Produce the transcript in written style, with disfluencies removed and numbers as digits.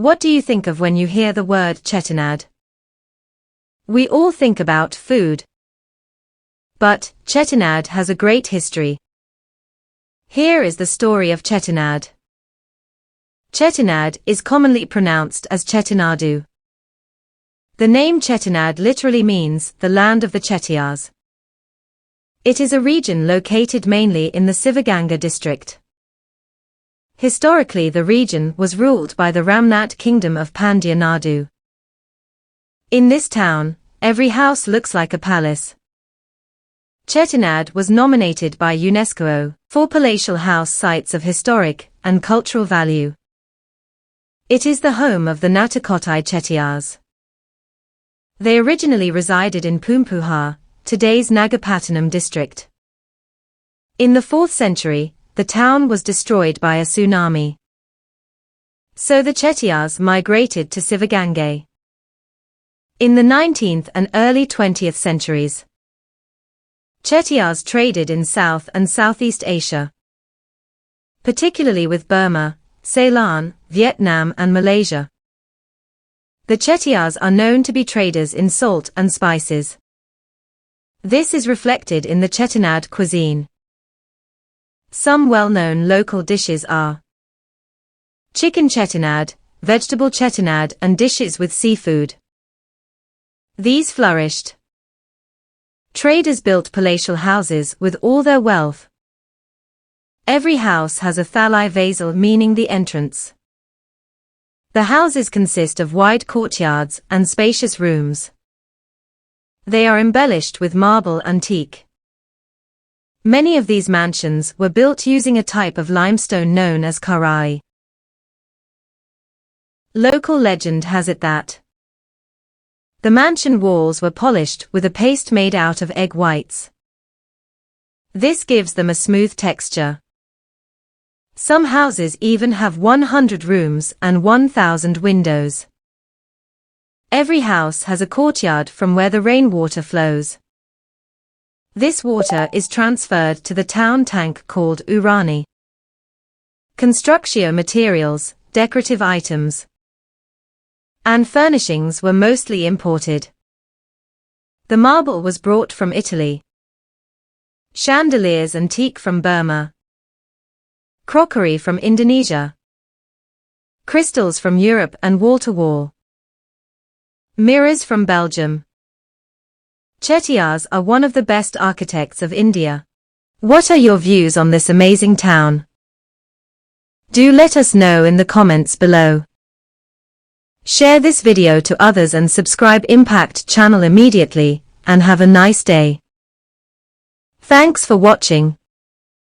What do you think of when you hear the word Chettinad? We all think about food. But Chettinad has a great history. Here is the story of Chettinad. Chettinad is commonly pronounced as Chettinadu. The name Chettinad literally means the land of the Chettiars. It is a region located mainly in the Sivaganga district. Historically, the region was ruled by the Ramnad kingdom of Pandya Nadu. In this town, every house looks like a palace. Chettinad was nominated by UNESCO for palatial house sites of historic and cultural value. It is the home of the Nattukottai Chettiars. They originally resided in Poompuhar, today's Nagapattinam district. In the 4th century, the town was destroyed by a tsunami. So the Chettiars migrated to Sivagangai. In the 19th and early 20th centuries, Chettiars traded in South and Southeast Asia, particularly with Burma, Ceylon, Vietnam and Malaysia. The Chettiars are known to be traders in salt and spices. This is reflected in the Chettinad cuisine. Some well-known local dishes are chicken Chettinad, vegetable Chettinad and dishes with seafood. These flourished. Traders built palatial houses with all their wealth. Every house has a thalai vasal meaning the entrance. The houses consist of wide courtyards and spacious rooms. They are embellished with marble and teak. Many of these mansions were built using a type of limestone known as karai. Local legend has it that the mansion walls were polished with a paste made out of egg whites. This gives them a smooth texture. Some houses even have 100 rooms and 1,000 windows. Every house has a courtyard from where the rainwater flows. This water is transferred to the town tank called Urani. Construction materials, decorative items, and furnishings were mostly imported. The marble was brought from Italy. Chandeliers and teak from Burma. Crockery from Indonesia. Crystals from Europe and wall-to-wall. Mirrors from Belgium. Chettiars are one of the best architects of India. What are your views on this amazing town? Do let us know in the comments below. Share this video to others and subscribe Impact channel immediately, and have a nice day. Thanks for watching.